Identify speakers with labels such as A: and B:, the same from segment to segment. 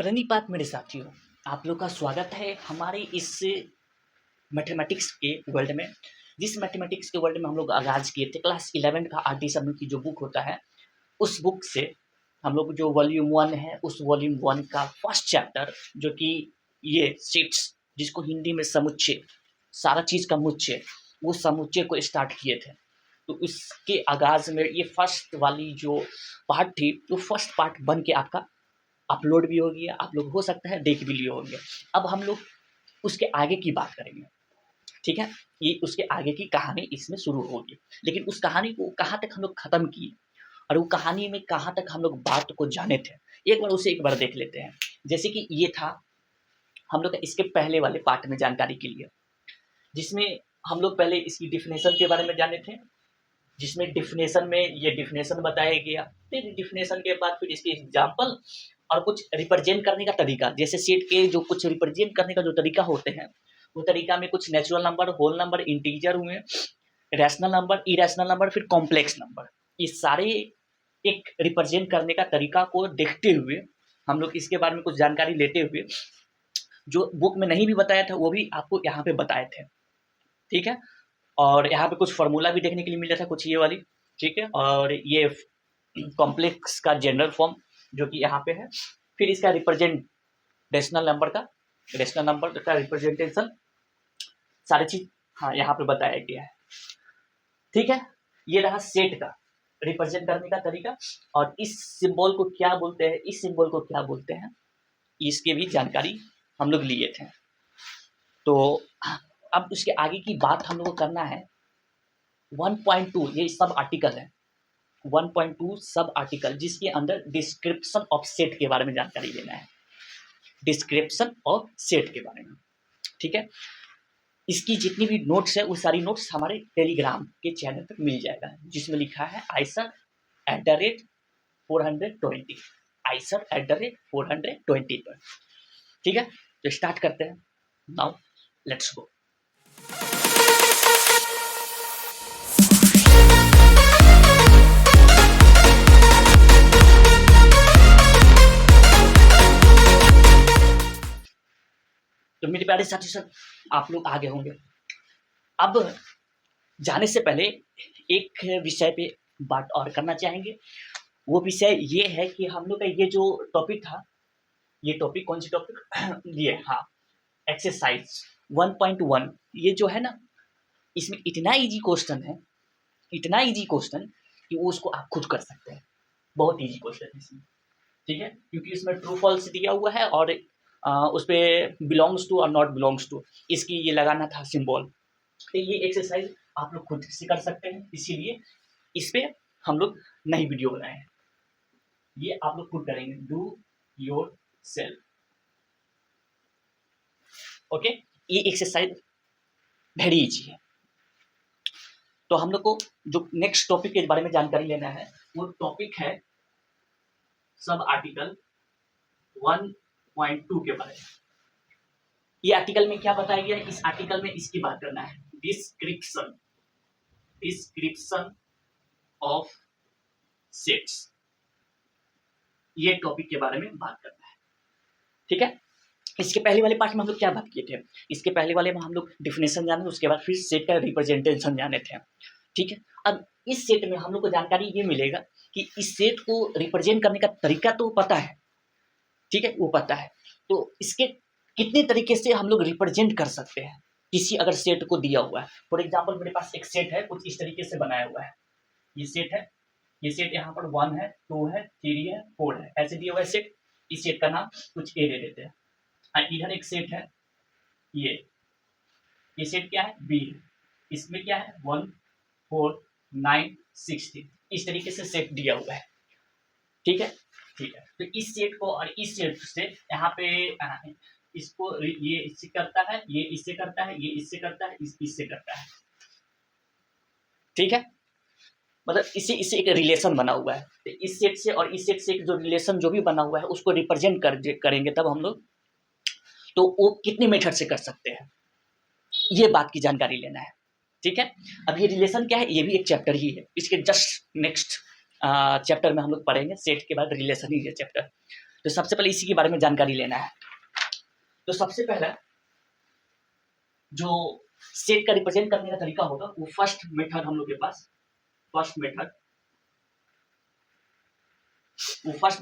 A: प्रणिपात मेरे साथियों, आप लोग का स्वागत है हमारे इस मैथमेटिक्स के वर्ल्ड में। जिस मैथमेटिक्स के वर्ल्ड में हम लोग आगाज़ किए थे क्लास 11 का आर टी शर्मा की जो बुक होता है, उस बुक से हम लोग जो वॉल्यूम 1 है, उस वॉल्यूम 1 का फर्स्ट चैप्टर जो कि ये सीट्स, जिसको हिंदी में समुच्चय, सारा चीज़ का मुच्चय, वो समुच्चय को स्टार्ट किए थे। तो इसके आगाज़ में ये फर्स्ट वाली जो पार्ट थी, वो फर्स्ट पार्ट बन के आपका अपलोड भी हो गया, आप लोग हो सकता है देख भी लिए होंगे। अब हम लोग उसके आगे की बात करेंगे, ठीक है? ये उसके आगे की कहानी इसमें शुरू होगी, लेकिन उस कहानी को कहाँ तक हम लोग ख़त्म किए और वो कहानी में कहाँ तक हम लोग बात को जाने थे, एक बार देख लेते हैं। जैसे कि ये था हम लोग का इसके पहले वाले पार्ट में जानकारी के लिए, जिसमें हम लोग पहले इसकी डेफिनेशन के बारे में जाने थे, जिसमें डेफिनेशन में ये डेफिनेशन बताया गया। फिर डेफिनेशन के बाद फिर इसके एग्जाम्पल और कुछ रिप्रेजेंट करने का तरीका, जैसे सेट के जो कुछ रिप्रेजेंट करने का जो तरीका होते हैं, वो तरीका में कुछ natural number, whole number, integer हुए, रैशनल नंबर, इरेशनल नंबर, फिर कॉम्प्लेक्स नंबर, ये सारे एक रिप्रेजेंट करने का तरीका को देखते हुए हम लोग इसके बारे में कुछ जानकारी लेते हुए, जो बुक में नहीं भी बताया था वो भी आपको यहाँ पे बताए थे, ठीक है? और यहाँ पे कुछ फार्मूला भी देखने के लिए मिल रहा था, कुछ ये वाली, ठीक है? और ये कॉम्प्लेक्स का जनरल फॉर्म जो कि यहाँ पे है, फिर इसका रिप्रेजेंट रेशनल नंबर का रिप्रेजेंटेशन, सारी चीज हाँ यहाँ पे बताया गया है, ठीक है? ये रहा सेट का रिप्रेजेंट करने का तरीका। और इस सिंबल को क्या बोलते हैं, इस सिंबल को क्या बोलते हैं, इसके भी जानकारी हम लोग लिए थे। तो अब उसके आगे की बात हम लोग को करना है 1.2, ये सब आर्टिकल है 1.2 सब आर्टिकल, जिसके अंदर डिस्क्रिप्शन ऑफ सेट के बारे में जानकारी लेना है, डिस्क्रिप्शन ऑफ सेट के बारे में, ठीक है? इसकी जितनी भी नोट्स है वो सारी नोट्स हमारे टेलीग्राम के चैनल पर मिल जाएगा, जिसमें लिखा है आइसर@420 आइसर@420 पर, ठीक है? तो स्टार्ट करते हैं, नाउ लेट्स गो। तो मेरे प्यारे साथी सब, आप लोग आगे होंगे। अब जाने से पहले एक विषय पे बात और करना चाहेंगे। वो विषय ये है कि हम लोग का ये जो टॉपिक था, ये टॉपिक कौन सी टॉपिक ये, हाँ, एक्सरसाइज 1.1, ये जो है ना, इसमें इतना इजी क्वेश्चन है, इतना इजी क्वेश्चन कि वो उसको आप खुद कर सकते हैं। बहुत इजी क्वेश्चन है इसमें, ठीक है? क्योंकि इसमें ट्रू फॉल्स दिया हुआ है और उस पर बिलोंग्स टू और नॉट बिलोंग्स टू, इसकी ये लगाना था सिंबल। तो ये एक्सरसाइज आप लोग खुद से कर सकते हैं, इसीलिए इस पर हम लोग नई वीडियो बनाए हैं, ये आप लोग खुद करेंगे, डू योर सेल्फ, ओके? ये एक्सरसाइज वेरी इजी है। तो हम लोग को जो नेक्स्ट टॉपिक के बारे में जानकारी लेना है, वो टॉपिक है सब आर्टिकल 1.2 के बारे में। ये आर्टिकल में क्या बताया गया है, इस आर्टिकल में इसकी बात करना है, डिस्क्रिप्शन ऑफ सेट्स, ये टॉपिक के बारे में बात करना है, ठीक है? इसके पहले वाले पार्ट में हम लोग क्या बात किए थे, इसके पहले वाले में हम लोग डिफिनेशन जाने, उसके बाद फिर सेट का रिप्रेजेंटेशन जाने थे, ठीक है? अब इस सेट में हम लोग को जानकारी ये मिलेगा कि इस सेट को रिप्रेजेंट करने का तरीका तो पता है, ठीक है? वो पता है, तो इसके कितने तरीके से हम लोग रिप्रेजेंट कर सकते हैं किसी अगर सेट को दिया हुआ है। फॉर एग्जाम्पल मेरे पास एक सेट है, कुछ इस तरीके से बनाया हुआ है, ये सेट है, ये सेट यहाँ पर 1 है, 2 है, 3 है, 4 है, ऐसे दिया हुआ है सेट। इस सेट का नाम कुछ ए दे देते हैं। इधर एक सेट है, ये सेट क्या है, बी है, इसमें क्या है 1, 4, 9, 16, इस तरीके से सेट दिया हुआ है, ठीक है? ठीक है, तो इस सेट को और इस सेट से यहाँ पे इसको ये इससे करता है, ये इससे करता है, ये इससे करता है, इससे करता है, ठीक है? मतलब इससे एक रिलेशन बना हुआ है। तो इस सेट से और इस सेट से एक जो रिलेशन जो भी बना हुआ है उसको रिप्रेजेंट करेंगे तब हम लोग, तो वो कितने मेथड से कर सकते हैं, ये बात की जानकारी लेना है, ठीक है? अब ये रिलेशन क्या है, ये भी एक चैप्टर ही है, इसके जस्ट नेक्स्ट चैप्टर में हम लोग पढ़ेंगे, सेट के बाद रिलेशन ही है चैप्टर, तो सबसे पहले इसी के बारे में जानकारी लेना है। तो सबसे पहला जो सेट का रिप्रेजेंट करने का तरीका होगा वो फर्स्ट मेथड हम लोग के पास, फर्स्ट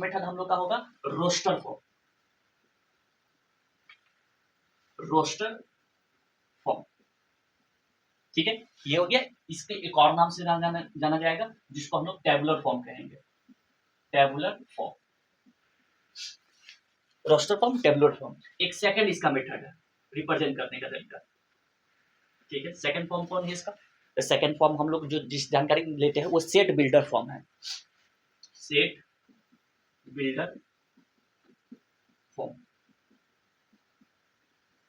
A: मेथड हम लोग का होगा रोस्टर फॉर्म। रोस्टर फॉर्म, ठीक है, ये हो गया। इसके एक और नाम से जाना जाएगा जिसको हम लोग टेबुलर फॉर्म कहेंगे। Tabular form, roster form, tabular form. एक सेकंड इसका मेथड है रिप्रेजेंट करने का तरीका, ठीक है। सेकंड फॉर्म कौन है इसका? सेकंड फॉर्म हम लोग जो जिस जानकारी लेते हैं वो सेट बिल्डर फॉर्म है। सेट बिल्डर फॉर्म,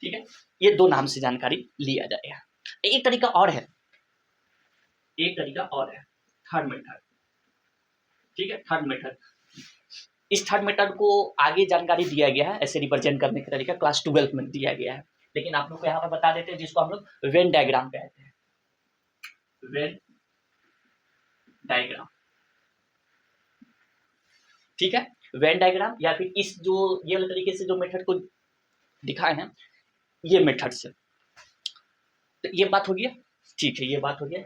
A: ठीक है। ये दो नाम से जानकारी लिया जाएगा। एक तरीका और है, थर्ड मेथड, ठीक है। थर्ड मेथड, इस थर्ड मेथड को आगे जानकारी दिया गया है ऐसे रिप्रेजेंट करने का तरीका क्लास 12 में दिया गया है, लेकिन आप लोग को यहाँ पर बता देते हैं जिसको हम लोग वेन डायग्राम कहते हैं। वेन डायग्राम, ठीक है। वेन डायग्राम या फिर इस जो ये वाले तरीके से जो मेथड को दिखाए हैं ये मेथड से, तो ये बात हो गया, ठीक है, ये बात हो गया।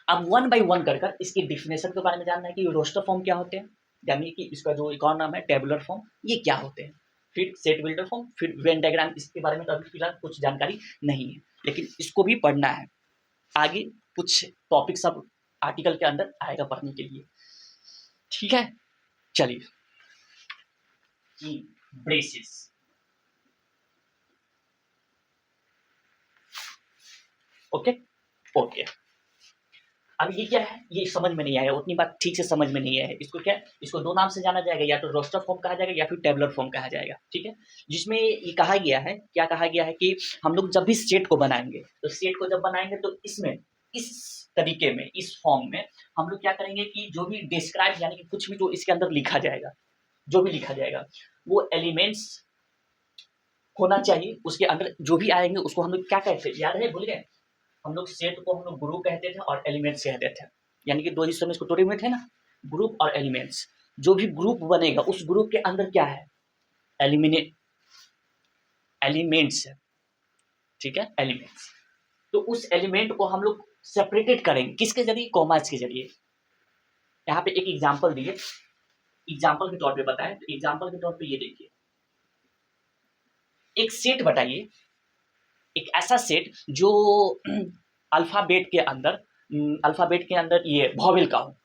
A: अब वन बाय वन कर इसकी डिफिनेशन के बारे में जानना है कि रोस्टर फॉर्म क्या होते हैं, यानी कि इसका जो एक और नाम है टेबुलर फॉर्म, ये क्या होते हैं, फिर सेट बिल्डर फॉर्म, फिर वेन डायग्राम। इसके बारे में तो अभी फिलहाल कुछ जानकारी नहीं है, लेकिन इसको भी पढ़ना है। आगे कुछ टॉपिक सब आर्टिकल के अंदर आएगा पढ़ने के लिए, ठीक है। चलिए, ब्रेसेस, ओके ओके। अब ये क्या है, ये समझ में नहीं आया, उतनी बात ठीक से समझ में नहीं आया। इसको क्या, इसको दो नाम से जाना जाएगा, या तो रोस्टर फॉर्म कहा जाएगा या फिर टेबुलर फॉर्म कहा जाएगा, ठीक है। जिसमें ये कहा गया है, क्या कहा गया है कि हम लोग जब भी सेट को बनाएंगे, तो सेट को जब बनाएंगे तो इसमें, इस तरीके में, इस फॉर्म में हम लोग क्या करेंगे कि जो भी डिस्क्राइब, यानी कि कुछ भी जो इसके अंदर लिखा जाएगा, जो भी लिखा जाएगा वो एलिमेंट्स होना चाहिए। उसके अंदर जो भी आएंगे उसको हम लोग क्या कहते हैं, याद है, भूल गए? हम लोग सेट को हम लोग ग्रुप कहते थे और एलिमेंट्स कहते थे, यानी कि दो हिस्सों में इसको तोड़े हुए थे ना, ग्रुप और एलिमेंट्स। जो भी ग्रुप बनेगा उस ग्रुप के अंदर क्या है, एलिमेंट्स है, ठीक है, एलिमेंट्स। तो उस एलिमेंट को हम लोग सेपरेटेड करेंगे किसके जरिए, कॉमास के जरिए। यहाँ पे एक एग्जाम्पल दिए, एग्जाम्पल के तौर पे बताएं, तो एग्जाम्पल के तौर पे ये देखिए, एक सेट बताइए, एक ऐसा सेट जो अल्फाबेट के अंदर ये वॉवेल का हो,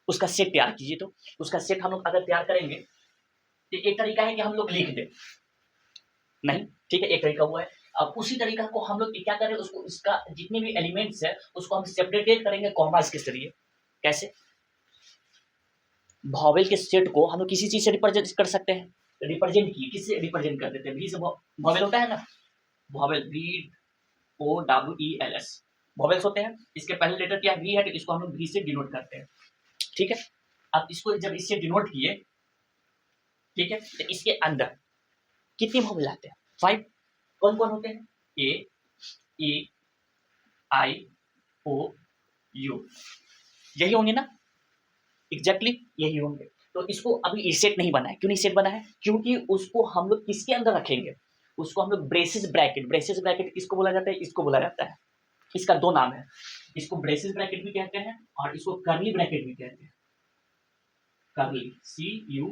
A: उसका सेट तैयार कीजिए। तो उसका सेट हम लोग अगर तैयार करेंगे तो एक तरीका है कि हम लोग लिख दें, नहीं, ठीक है, एक तरीका हुआ है। अब उसी तरीका को हम लोग क्या करें, उसको, इसका जितने भी एलिमेंट्स है उसको हम सेपरेटेड करेंगे कॉमास के जरिए। कैसे? वॉवेल के सेट को हम लोग किसी चीज से रिप्रेजेंट कर सकते हैं, रिप्रेजेंट किए, किससे रिप्रेजेंट कर देते हैं, वी से वॉवेल होता है ना, वॉवेल, VOWELS वॉवेल्स होते हैं। इसके पहले लेटर क्या वी है, तो इसको हम लोग वी से डिनोट करते हैं, ठीक है। अब इसको जब इससे डिनोट किए, ठीक है, तो इसके अंदर कितने वॉवेल आते हैं, 5। कौन कौन होते हैं, A, E, I, O, U, यही होंगे ना, एग्जैक्टली यही होंगे। तो इसको अभी सेट नहीं बना है, क्यों नहीं सेट बना है, क्योंकि उसको हम लोग किसके अंदर रखेंगे, उसको हम लोग ब्रेसेस ब्रैकेट किसको बोला जाता है, इसको बोला जाता है, इसका दो नाम है, इसको ब्रेसेस ब्रैकेट भी कहते हैं और इसको कर्ली ब्रैकेट भी कहते हैं। कर्ली, CULRLY,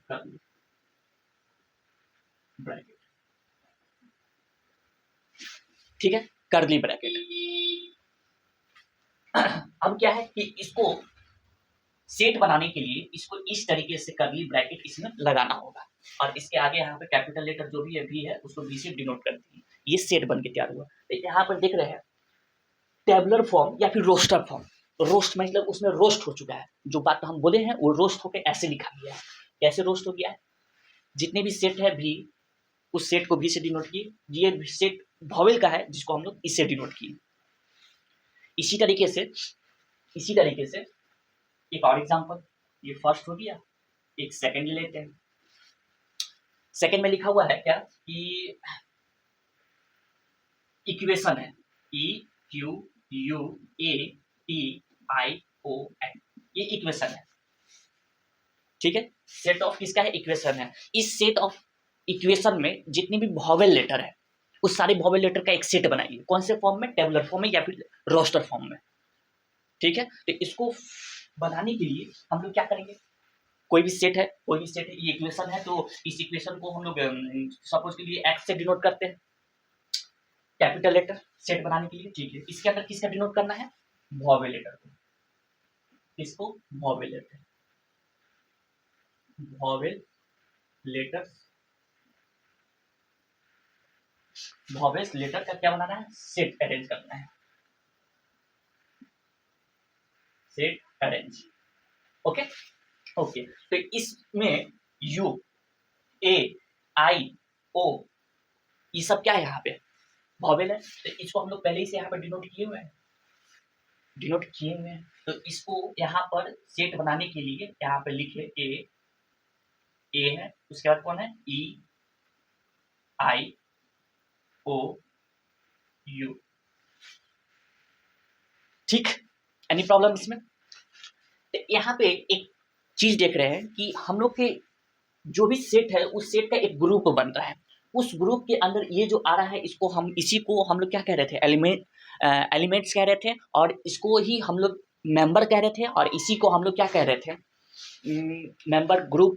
A: कर्ली ब्रैकेट, ठीक है, कर्ली ब्रैकेट। अब क्या है कि इसको सेट बनाने के लिए इसको इस तरीके से कर्ली ब्रैकेट इसमें लगाना होगा, और इसके आगे यहाँ पे कैपिटल लेटर जो भी है भी है उसको बी से डिनोट करती है। ये सेट बन के तैयार हुआ। तो यहाँ पर देख रहे हैं टेबुलर फॉर्म या फिर रोस्टर फॉर्म। रोस्ट मतलब उसमें रोस्ट हो चुका है, जो बात हम बोले हैं वो रोस्ट होकर ऐसे लिखा गया है। कैसे रोस्ट हो गया है, जितने भी सेट है भी, उस सेट को भी से डिनोट किए, ये सेट वॉवेल का है जिसको हम लोग इससे डिनोट किए। इसी तरीके से एक और एग्जांपल, ये फर्स्ट हो गया, एक सेकंड लेते हैं। सेकंड में लिखा हुआ है क्या कि इक्वेशन है, EQUATION, ION, ये इक्वेशन है, ठीक है। सेट ऑफ किसका है, इक्वेशन है। इस सेट ऑफ इक्वेशन में जितनी भी वॉवेल लेटर है उस सारे वॉवेल लेटर का एक सेट बनाइए। कौन से फॉर्म में, टेबुलर फॉर्म में या फिर रोस्टर फॉर्म में, ठीक है। तो इसको बनाने के लिए हम लोग क्या करेंगे, कोई भी सेट है, ये इक्वेशन है, तो इस इक्वेशन को हम लोग सपोज के लिए एक्स से डिनोट करते हैं, कैपिटल लेटर सेट बनाने के लिए, ठीक है। इसके अंदर किसका डिनोट करना है, वॉवेल लेटर को, इसको वॉवेल लेटर, वॉवेल लेटर का क्या बनाना है, सेट अरेंज करना है, सेट अरेंज, ओके ओके। तो इसमें यू, ए, आई, ओ, ये सब क्या है, यहाँ पे वॉवेल है, तो इसको हम लोग पहले ही से यहाँ पर डिनोट किए हुए हैं, तो इसको यहाँ पर सेट बनाने के लिए यहाँ पे लिखे ए है, उसके बाद कौन है, ई, आई, ओ, यू, ठीक। एनी प्रॉब्लम इसमें। तो यहाँ पे एक चीज देख रहे हैं कि हम लोग के जो भी सेट है उस सेट का एक ग्रुप बन रहा है, उस ग्रुप के अंदर ये जो आ रहा है इसको हम, इसी को हम लोग क्या कह रहे थे, एलिमेंट्स कह रहे थे, और इसको ही हम लोग मेंबर कह रहे थे, और इसी को हम लोग क्या कह रहे थे, मेंबर ग्रुप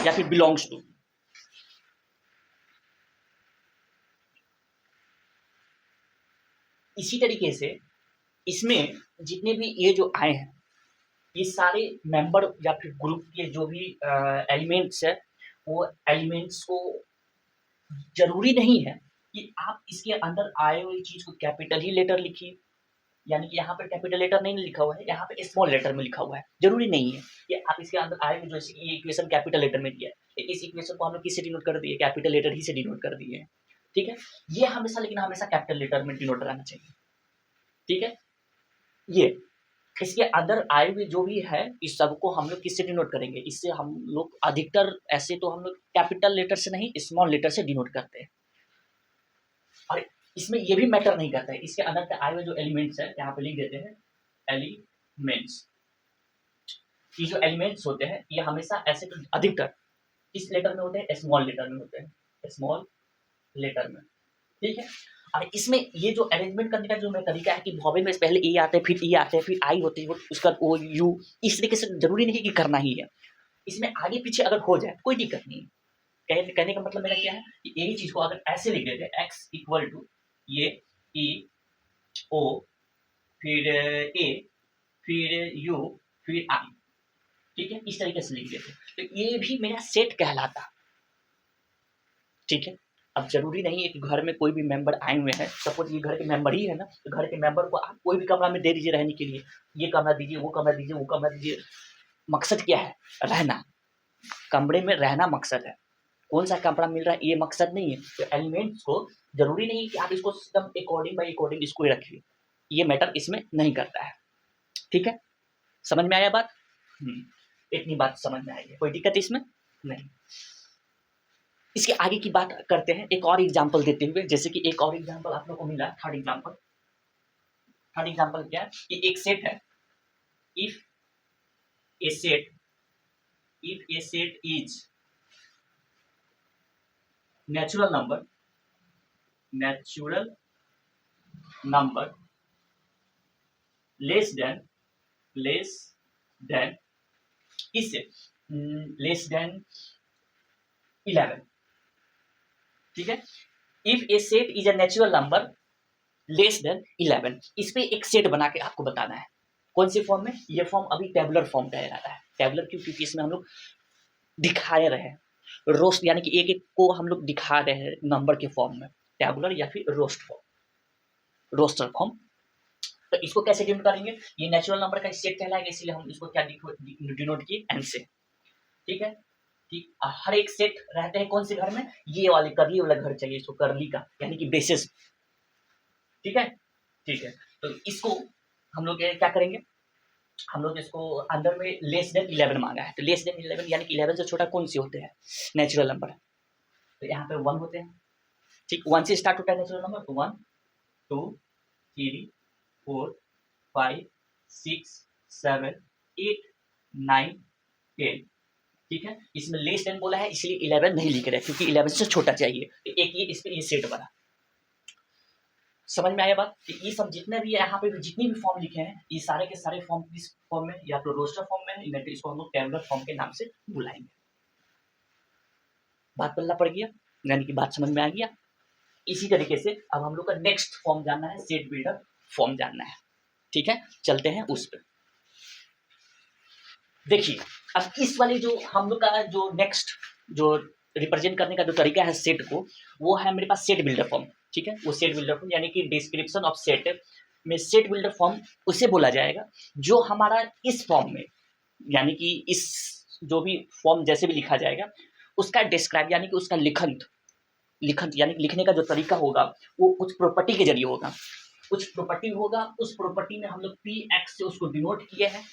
A: या फिर बिलोंग्स टू। इसी तरीके से इसमें जितने भी ये जो आए हैं ये सारे मेंबर या फिर ग्रुप के जो भी एलिमेंट्स है, वो एलिमेंट्स को जरूरी नहीं है कि आप इसके अंदर आए हुई चीज को कैपिटल ही लेटर लिखिए, यानी कि यहाँ पे कैपिटल लेटर नहीं लिखा हुआ है, यहाँ पे स्मॉल लेटर में लिखा हुआ है, जरूरी नहीं है कि आप इसके अंदर आए हुए, जैसे ये इक्वेशन कैपिटल लेटर में दिया है, इस इक्वेशन को हम लोग किससे डिनोट कर दिए, कैपिटल लेटर ही से डिनोट कर दिए, ठीक है। ये हमेशा, लेकिन हमेशा कैपिटल लेटर में डिनोट रहना चाहिए, ठीक है। ये इसके अंदर आए हुए जो भी है इस सबको हम लोग किससे डिनोट करेंगे, इससे हम लोग अधिकतर ऐसे तो हम लोग कैपिटल लेटर से नहीं स्मॉल लेटर से डिनोट करते हैं, और इसमें ये भी मैटर नहीं करता है, इसके अंदर के आए हुए जो एलिमेंट्स है यहाँ पे लिख देते हैं एलिमेंट्स। ये जो एलिमेंट्स होते हैं ये हमेशा ऐसे तो अधिकतर किस लेटर में होते हैं, स्मॉल लेटर में होते हैं, स्मॉल लेटर में, ठीक है। और इसमें ये जो अरेंजमेंट करने का जो मेरा तरीका है कि वॉवेल में पहले ए आते हैं, फिर ई आते हैं, फिर आई होते हैं, उसका ओ, यू, इस तरीके से जरूरी नहीं कि करना ही है, इसमें आगे पीछे अगर हो जाए कोई दिक्कत नहीं है। कहने का मतलब मेरा क्या है कि एक ही चीज को अगर ऐसे लिख देते हैं, एक्स इक्वल टू ये ई, ओ, फिर ए, फिर यू, फिर आई, ठीक है, इस तरीके से लिख देते तो ये भी मेरा सेट कहलाता, ठीक है। अब जरूरी नहीं है कि घर में कोई भी मेंबर आए हुए हैं, सपोज ये घर के मेंबर ही है ना, तो घर के मेंबर को आप कोई भी कमरा में दे दीजिए रहने के लिए, ये कमरा दीजिए, वो कमरा दीजिए, वो कमरा दीजिए, मकसद क्या है, रहना, कमरे में रहना मकसद है, कौन सा कमरा मिल रहा है ये मकसद नहीं है। तो एलिमेंट्स को जरूरी नहीं कि आप इसको एकदम अकॉर्डिंग बाई अकॉर्डिंग इसको ही रखिए, ये मैटर इसमें नहीं करता है, ठीक है। समझ में आया बात, इतनी बात समझ में आई है, कोई दिक्कत इसमें नहीं। इसके आगे की बात करते हैं एक और एग्जाम्पल देते हुए, जैसे कि एक और एग्जाम्पल आप लोग को मिला, थर्ड एग्जाम्पल क्या है कि एक सेट है, if A set is natural number less than इससे लेस देन 11, ठीक है। If A set is a natural number less than 11, इस पे एक सेट बना के आपको बताना है, कौन सी फॉर्म में, ये फॉर्म अभी टेबुलर फॉर्म कहलाता है। टेबुलर क्यों, क्योंकि इसमें हम लोग दिखाए रहे हैं, रोस्ट यानी कि एक एक को हम लोग दिखा रहे हैं नंबर के फॉर्म में, टेबुलर या फिर रोस्टर फॉर्म। तो इसको कैसे डिनोट करेंगे, ये नेचुरल नंबर का सेट कहलाएगा, इसलिए हम इसको क्या डिनोट किए, एन से, ठीक है। ठीक, हर एक सेट रहते हैं कौन से घर में, ये वाले करली वाला घर चाहिए इसको, करली का यानी कि बेसिस, ठीक है। तो इसको हम लोग क्या करेंगे, हम लोग इसको अंदर में लेस देन 11 मांगा है, तो लेस देन 11 यानी कि 11 से छोटा कौन सी होते हैं, नेचुरल नंबर, तो यहाँ पे 1 होते हैं, ठीक, 1 से स्टार्ट होता है नेचुरल नंबर, तो 1 2 3 4 5 6 7 8 9 10। ठीक है, इसमें लेस देन बोला है इसलिए 11 नहीं लिख रहे क्योंकि 11 से छोटा चाहिए। तो एक ये इसमें ये सेट बना। समझ में आया बात? कि ये सब जितने भी यहाँ पे जितनी भी फॉर्म लिखे हैं ये सारे के सारे फॉर्म किस फॉर्म में, या तो रोस्टर फॉर्म में है, या तो इसको हम लोग टेबुलर फॉर्म के नाम से बुलाएंगे। बात पल्ला पड़ गया, यानी कि बात समझ में आ गया। इसी तरीके से अब हम लोग का नेक्स्ट फॉर्म जानना है, सेट बिल्डर फॉर्म जानना है। ठीक है, चलते हैं उस पर। देखिए अब इस वाले जो हम लोग का जो नेक्स्ट जो रिप्रेजेंट करने का जो तरीका है सेट को, वो है मेरे पास सेट बिल्डर फॉर्म। ठीक है, वो सेट बिल्डर फॉर्म यानी कि डिस्क्रिप्शन ऑफ सेट में सेट बिल्डर फॉर्म उसे बोला जाएगा जो हमारा इस फॉर्म में, यानी कि इस जो भी फॉर्म जैसे भी लिखा जाएगा उसका डिस्क्राइब यानी कि उसका लिखन यानी कि लिखने का जो तरीका होगा वो कुछ प्रॉपर्टी के जरिए होगा। कुछ प्रॉपर्टी होगा, उस प्रॉपर्टी में हम लोग पी एक्स से उसको डिनोट किए हैं,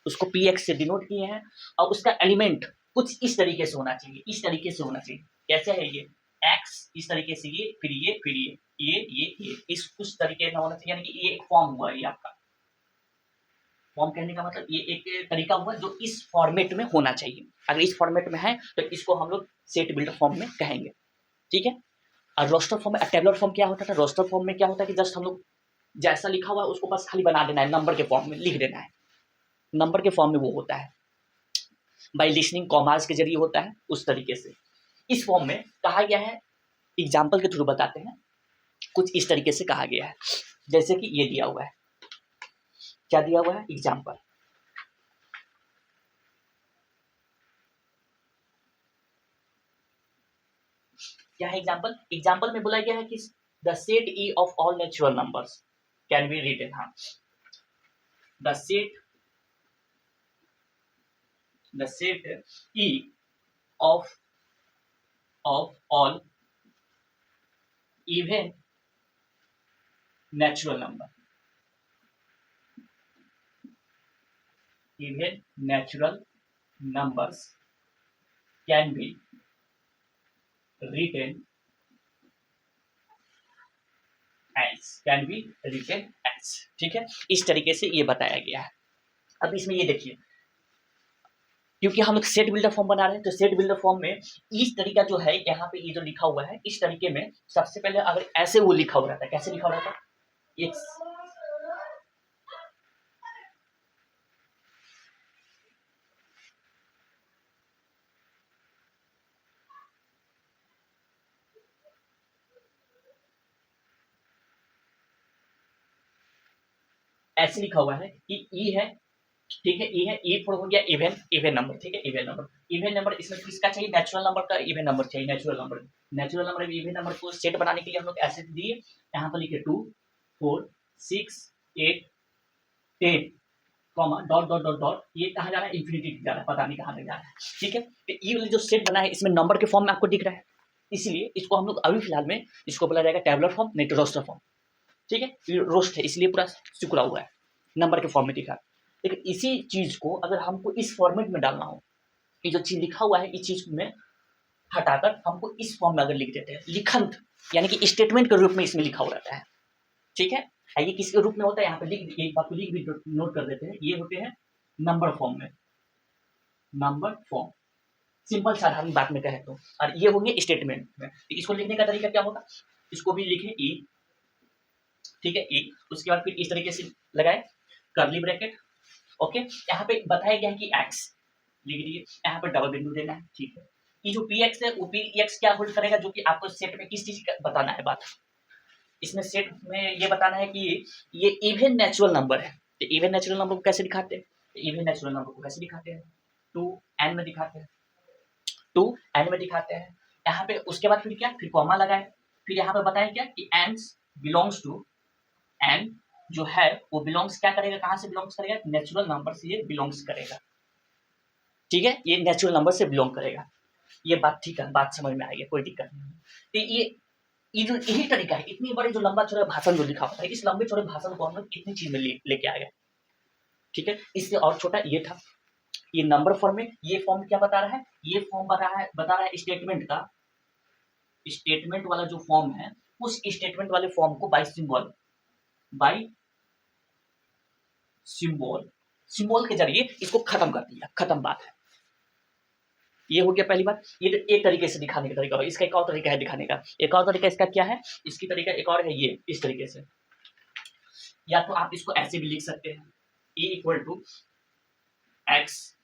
A: उसको पी एक्स से डिनोट किए हैं, और उसका एलिमेंट कुछ इस तरीके से होना चाहिए, इस तरीके से होना चाहिए। कैसे है ये एक्स, इस तरीके से ये, फिर ये, फिर ये इस कुछ तरीके में होना चाहिए, यानी कि ये एक फॉर्म हुआ। ये आपका फॉर्म कहने का मतलब ये एक तरीका हुआ जो इस फॉर्मेट में होना चाहिए। अगर इस फॉर्मेट में है तो इसको हम लोग सेट बिल्डर फॉर्म में कहेंगे। ठीक है, और रोस्टर फॉर्म में, टेबुलर फॉर्म क्या होता था? रोस्टर फॉर्म में क्या होता है कि जस्ट हम लोग जैसा लिखा हुआ है उसको बस खाली बना देना है, नंबर के फॉर्म में लिख देना है। नंबर के फॉर्म में वो होता है, बाय लिसनिंग कॉमास के जरिए होता है उस तरीके से। इस फॉर्म में कहा गया है, एग्जाम्पल के थ्रू बताते हैं, कुछ इस तरीके से कहा गया है। जैसे कि ये दिया हुआ है, क्या दिया हुआ है? एग्जाम्पल। क्या है एग्जाम्पल? एग्जाम्पल में बोला गया है कि the set E of all natural numbers can be written. हाँ, the set E of all even natural number, even natural numbers can be written as। ठीक है, इस तरीके से ये बताया गया है। अब इसमें ये देखिए, क्योंकि हम लोग सेट बिल्डर फॉर्म बना रहे हैं तो सेट बिल्डर फॉर्म में इस तरीका जो है यहाँ पे ये जो लिखा हुआ है इस तरीके में, सबसे पहले अगर ऐसे वो लिखा हुआ रहता है, कैसे लिखा हुआ रहता है? ऐसे लिखा हुआ है कि ई है, ठीक है, ई है, ई फॉर हो गया इवन नंबर। ठीक है, इवन नंबर इसमें किसका चाहिए? नेचुरल नंबर का इवन नंबर चाहिए। नेचुरल नंबर इवन नंबर को सेट बनाने के लिए हम लोग ऐसे दिए, यहाँ पर लिखे 2 4 6 8 10 comma dot dot dot dot, ये कहाँ जा रहा है? इन्फिनिटी जा रहा है, पता नहीं कहाँ तक जा रहा है। ठीक है, तो ये वाला जो सेट बना है इसमें नंबर के फॉर्म में आपको दिख रहा है, इसलिए इसको हम लोग अभी फिलहाल में इसको बोला जाएगा टेबुलर फॉर्म, नहीं तो रोस्टर फॉर्म। ठीक है, रोस्ट है इसलिए पूरा सिकुड़ा हुआ है, नंबर के फॉर्म में दिखा। लेकिन इसी चीज को अगर हमको इस फॉर्मेट में डालना हो, ये जो चीज लिखा हुआ है इस चीज में हटाकर हमको इस फॉर्म में अगर लिख देते हैं, लिखंत यानी कि स्टेटमेंट के रूप में इसमें लिखा हुआ रहता है। ठीक है, ये किसके रूप में होता है? यहाँ पे लिख, एक बात को लिख भी नोट कर देते हैं, ये होते हैं नंबर फॉर्म में, नंबर फॉर्म, सिंपल साधारण बात में कहे तो। और ये होंगे स्टेटमेंट में। तो इसको लिखने का तरीका क्या होगा? इसको भी लिखे ई, ठीक है, ई, उसके बाद फिर इस तरीके से लगाए कर्ली ब्रैकेट। ओके, यहाँ पे बताया गया है कि एक्स लिख दिए, यहाँ पे डबल बिंदु देना है। ठीक है, ये जो पी एक्स है वो पी एक्स क्या होल्ड करेगा, जो कि आपको सेट में किस चीज का बताना है बात, इसमें सेट में ये बताना है कि ये इवन नेचुरल नंबर है। तो इवन नेचुरल नंबर को कैसे दिखाते हैं? इवन नेचुरल नंबर को कैसे दिखाते हैं? 2n में दिखाते हैं, 2n में दिखाते हैं। यहाँ पे उसके बाद फिर क्या, फिर कॉमा लगाए, फिर यहाँ पे बताएं क्या कि n बिलोंग्स टू, n जो है वो बिलोंग्स क्या करेगा, कहाँ से बिलोंग्स करेगा? नेचुरल नंबर से ये बिलोंग्स करेगा। ठीक है, ये नेचुरल नंबर से बिलोंग करेगा। ये बात ठीक है, बात समझ में आएगी, कोई दिक्कत नहीं। तो ये जो यही तरीका है, इतनी बड़ी जो लंबा चौड़ा भाषण जो लिखा होता है, इस लंबे चौड़े भाषण को हम लोग इतनी चीज में लेके आ गए। ठीक है, इससे और छोटा ये था, ये नंबर फॉर्म में, ये फॉर्म क्या बता रहा है? ये फॉर्म बता रहा है स्टेटमेंट का, स्टेटमेंट वाला जो फॉर्म है उस स्टेटमेंट वाले फॉर्म को bye symbol, bye symbol, symbol के जरिए इसको खत्म कर दिया, खत्म बात है। ये हो गया पहली बात। ये एक तरीके से दिखाने का तरीका है। इसका एक और तरीका है दिखाने का, एक और तरीका इसका क्या है, इसकी तरीका एक और है, ये इस तरीके से। या तो आप इसको ऐसे भी लिख सकते हैं, E equal to X,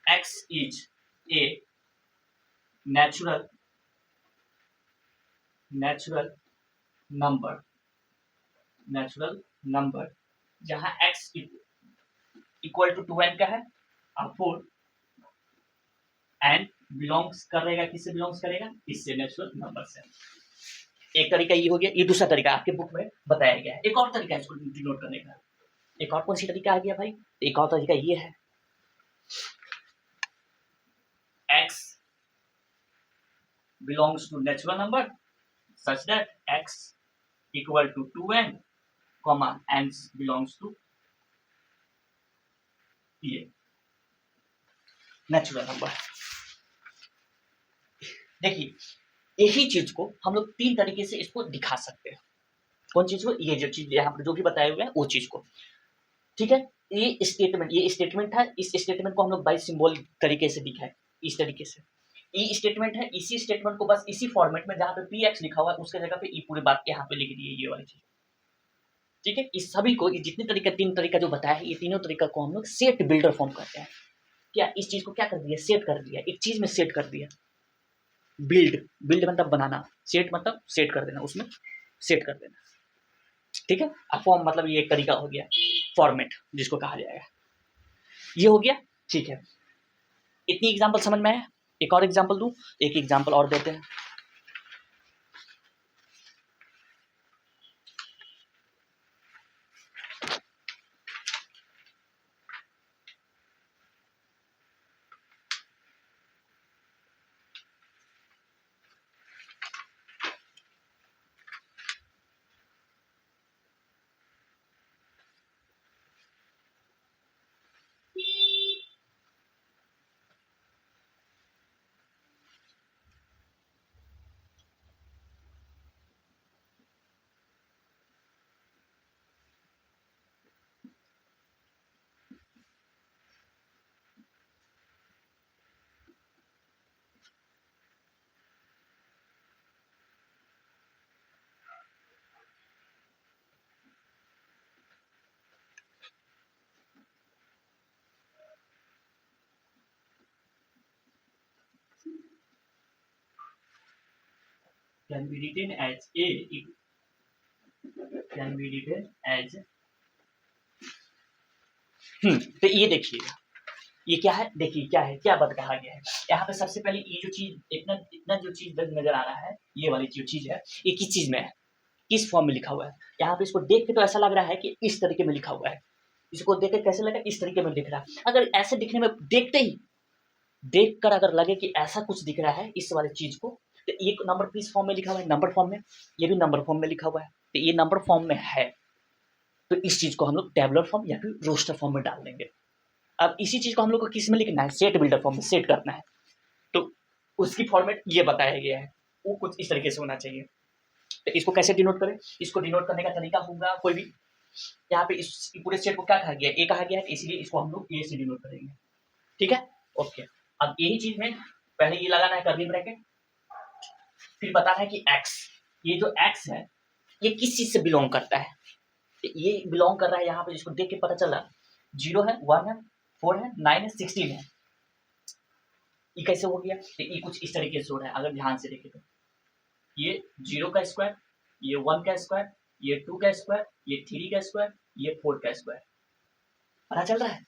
A: X is a natural number, natural number जहां x इक्वल टू 2n का है और 4 एंड बिलोंग्स करेगा, किससे बिलोंग्स करेगा, इससे, नेचुरल नंबर से। एक तरीका ये हो गया, ये दूसरा तरीका आपके बुक में बताया गया है। एक और तरीका है इसको डिनोट करने का, एक और कौन सी तरीका आ गया भाई, एक और तरीका ये है, x belongs to natural number such that x equal to 2n, comma n belongs to ये नेचुरल नंबर। देखिए यही चीज को हम लोग तीन तरीके से इसको दिखा सकते हैं। कौन चीज को, ये जो चीज यहाँ पर जो भी बताए हुए हैं वो चीज को, ठीक है। ये स्टेटमेंट है, इस स्टेटमेंट को हम लोग बाय सिंबल तरीके से दिखाए, इस तरीके से। ये स्टेटमेंट है, इसी स्टेटमेंट को बस इसी फॉर्मेट में जहाँ पे पी एक्स लिखा हुआ है उसके जगह पे ये पूरी बात यहाँ पे लिख दी है, ये वाली चीज, ठीक है। इस सभी को, ये जितने तरीका, तीन तरीका जो बताया है, ये तीनों तरीका को हम लोग सेट बिल्डर फॉर्म करते हैं। क्या इस चीज को क्या कर दिया, सेट कर दिया, एक चीज में सेट कर दिया। बिल्ड मतलब बनाना, सेट मतलब सेट कर देना, उसमें सेट कर देना, ठीक है। फॉर्म मतलब ये एक तरीका हो गया, फॉर्मेट जिसको कहा जाएगा, ये हो गया, ठीक है। इतनी एग्जांपल समझ में आया, एक और एग्जांपल दूं, एक एग्जांपल और देते हैं। Can be written as a, can be written as, तो ये देखिएगा, ये क्या है, देखिए क्या है, क्या बात कहा गया है यहाँ पे। सबसे पहले ये जो चीज, इतना इतना जो चीज नजर आ रहा है, ये वाली जो चीज है, ये किस चीज में है, किस फॉर्म में लिखा हुआ है। यहाँ पे इसको देख के तो ऐसा लग रहा है कि इस तरीके में लिखा हुआ है, इसको देख के कैसे लगा, इस तरीके में दिख रहा है। अगर ऐसे दिखने में, देखते ही देख कर अगर लगे कि ऐसा कुछ दिख रहा है इस वाले चीज को, तो ये नंबर किस फॉर्म में लिखा हुआ है, नंबर फॉर्म में, ये भी नंबर फॉर्म में लिखा हुआ है, तो ये नंबर फॉर्म में है, तो इस चीज को हम लोग टेबलर फॉर्म या फिर रोस्टर फॉर्म में डाल देंगे। अब इसी चीज को हम लोग को किस में लिखना है, सेट बिल्डर फॉर्म में सेट करना है, तो उसकी फॉर्मेट ये बताया गया है, वो कुछ इस तरीके से होना चाहिए। तो इसको कैसे डिनोट करें, इसको डिनोट करने का तरीका होगा कोई भी, यहाँ पे इस पूरे सेट को क्या कहा गया, ए कहा गया है, इसलिए इसको हम लोग ए से डिनोट करेंगे, ठीक है, ओके। अब यही चीज में पहले ये लगाना है कर्ली ब्रैकेट, फिर बताना है कि x, ये जो x है ये किस चीज से बिलोंग करता है, ये बिलोंग कर रहा है यहाँ पे, जिसको देख के पता चल रहा, 0 है, 1 है, 4 है, 9 है, 16 है। ये कैसे हो गया, तो ये कुछ इस तरीके से हो रहा है, अगर ध्यान से देखें तो ये 0 का स्क्वायर, ये 1 का स्क्वायर, ये 2 का स्क्वायर, ये 3 का स्क्वायर, ये 4 का स्क्वायर। पता चल रहा है,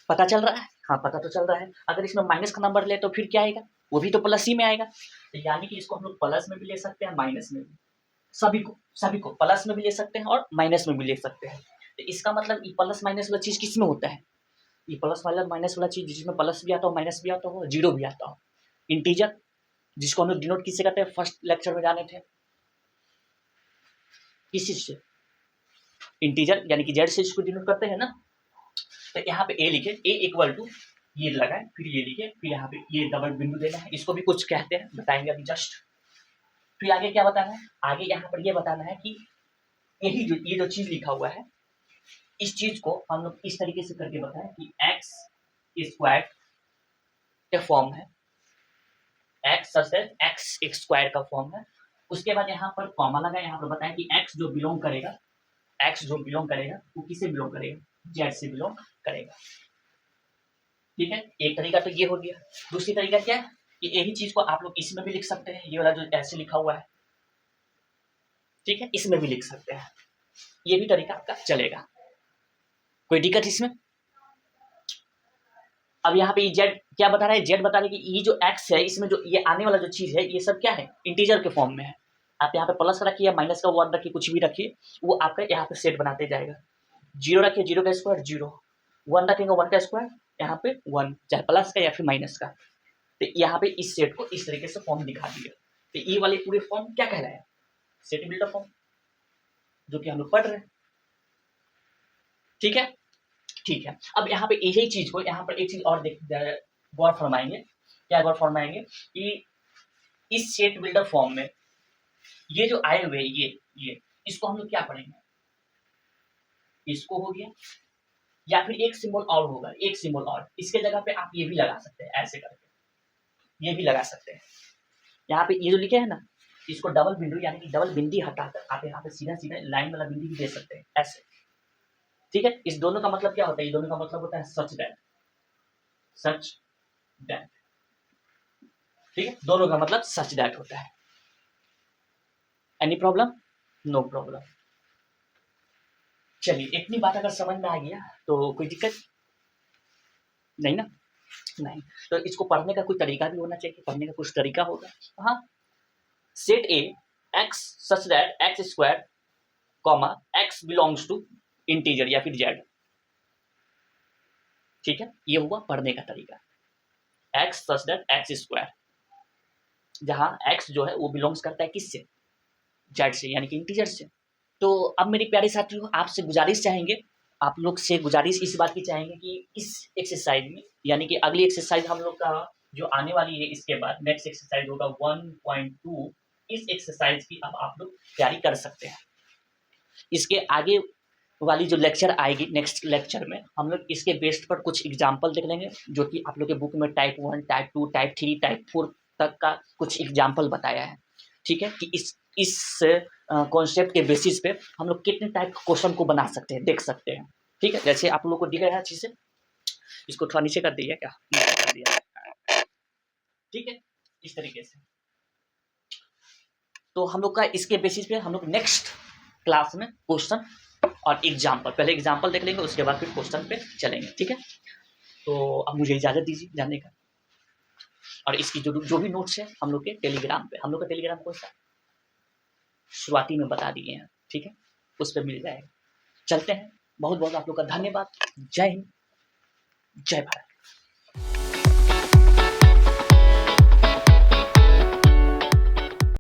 A: पता चल रहा है, हाँ पता तो चल रहा है। अगर इसमें माइनस का नंबर ले तो फिर क्या आएगा, वो भी तो प्लस ही में आएगा, तो यानी कि इसको हम लोग प्लस में भी ले सकते हैं, माइनस में भी, सभी को प्लस में भी ले सकते हैं और माइनस में भी ले सकते हैं। तो इसका मतलब ये प्लस माइनस वाला चीज किस में होता है, ये प्लस वाला माइनस वाला चीज जिसमें प्लस भी आता हो, माइनस भी आता हो, जीरो भी आता हो, इंटीजर, जिसको हम लोग डिनोट किससे करते हैं, फर्स्ट लेक्चर में जाने थे, किस चीज से, इंटीजर यानी कि जेड से इसको डिनोट करते हैं ना। तो यहाँ पे ए लिखे, ए इक्वल टू ये लगाए, फिर ये लिखे, फिर यहाँ पे ये डबल बिंदु देना है, इसको भी कुछ कहते हैं, बताएंगे अभी जस्ट। फिर आगे क्या बताना है, आगे यहाँ पर ये बताना है कि यही जो ये जो चीज लिखा हुआ है इस चीज को हम लोग इस तरीके से करके बताएं कि एक्स स्क्वायर का फॉर्म है, x such that X square का फॉर्म है। उसके बाद यहाँ पर कॉमा लगा, यहाँ पर बताएं कि एक्स जो बिलोंग करेगा, एक्स जो बिलोंग करेगा वो किससे बिलोंग करेगा, जेड से बिलोंग करेगा। ठीक है, एक तरीका तो ये हो गया। दूसरी तरीका क्या है कि यही चीज को आप लोग इसमें भी लिख सकते हैं, ये वाला जो ऐसे लिखा हुआ है, ठीक है, इसमें भी लिख सकते हैं, ये भी तरीका आपका चलेगा, कोई दिक्कत इसमें। अब यहाँ पे जेड क्या बता रहा है, जेड बता रहा है कि ये जो एक्स है, इसमें जो ये आने वाला जो चीज है, ये सब क्या है, इंटीजर के फॉर्म में है। आप यहाँ पे प्लस रखिए या माइनस का 1 रखिए, कुछ भी रखिए, वो आपका यहाँ पे सेट बनाते जाएगा। 0 रखिए, 0 का स्क्वायर 0, 1 रखेंगे 1 का स्क्वायर, यहाँ पे 1, चाहे प्लस का या फिर माइनस का। तो यहाँ पे इस सेट को इस तरीके से फॉर्म दिखा दिया। तो ये वाले पूरे फॉर्म क्या कहलाया, सेट बिल्डर फॉर्म, जो कि हम लोग पढ़ रहे हैं। ठीक है, ठीक है। अब यहाँ पे यही चीज को यहाँ पर एक चीज और गौर फरमाएंगे, क्या गौर फरमाएंगे कि इस सेट बिल्डर फॉर्म में ये जो आए हुए ये इसको हम लोग क्या पढ़ेंगे, इसको हो गया, या फिर एक सिंबल और होगा, एक सिंबल और, इसके जगह पे आप ये भी लगा सकते हैं, ऐसे करके ये भी लगा सकते हैं। यहाँ पे ये जो लिखे हैं ना, इसको डबल बिंदु यानी कि डबल बिंदी हटाकर आप यहाँ पे सीधा सीधा लाइन वाला बिंदी भी दे सकते हैं, ऐसे। ठीक है, इस दोनों का मतलब क्या होता है, ये दोनों का मतलब होता है सच दैट, सच दैट। ठीक है, दोनों का मतलब सच दैट होता है। Any problem, no problem. चलिए, इतनी बात अगर समझ में आ गया तो कोई दिक्कत नहीं ना, नहीं। तो इसको पढ़ने का कोई तरीका भी होना चाहिए, पढ़ने का कुछ तरीका होगा। हाँ, set A X such that X square comma X belongs to integer या फिर जेड। ठीक है, ये हुआ पढ़ने का तरीका, x such that X square, जहां एक्स जो है वो बिलोंग्स करता है किससे, जेड से, यानी कि इंटीजर से। तो अब मेरे प्यारे साथियों, आपसे गुजारिश चाहेंगे, आप लोग से गुजारिश इस बात की चाहेंगे कि इस एक्सरसाइज में, यानी कि अगली एक्सरसाइज हम लोग का जो आने वाली है, इसके बाद नेक्स्ट एक्सरसाइज होगा 1.2, इस एक्सरसाइज की अब आप लोग तैयारी कर सकते हैं। इसके आगे वाली जो लेक्चर आएगी, नेक्स्ट लेक्चर में हम लोग इसके बेस्ड पर कुछ एग्जाम्पल देख लेंगे, जो कि आप लोग के बुक में टाइप 1, टाइप 2, टाइप 3, टाइप 4 तक का कुछ एग्जाम्पल बताया है। ठीक है, कि इस कॉन्सेप्ट के बेसिस पे हम लोग कितने टाइप के क्वेश्चन को बना सकते हैं, देख सकते हैं। ठीक है, जैसे आप लोग को दिख रहा है अच्छे से, इसको थोड़ा नीचे कर दिया, क्या नीचे कर दिया, ठीक है, इस तरीके से। तो हम लोग का इसके बेसिस पे हम लोग नेक्स्ट क्लास में क्वेश्चन और एग्जाम्पल, पहले एग्जाम्पल देख लेंगे, उसके बाद फिर क्वेश्चन पे चलेंगे। ठीक है, तो अब मुझे इजाजत दीजिए जाने का, और इसकी जो भी नोट्स है हम लोग के टेलीग्राम पे, हम लोग का टेलीग्राम कौन सा शुरुआती में बता दिए हैं, ठीक है, उस पर मिल जाएगा। चलते हैं, बहुत बहुत आप लोग का धन्यवाद। जय हिंद, जय भारत।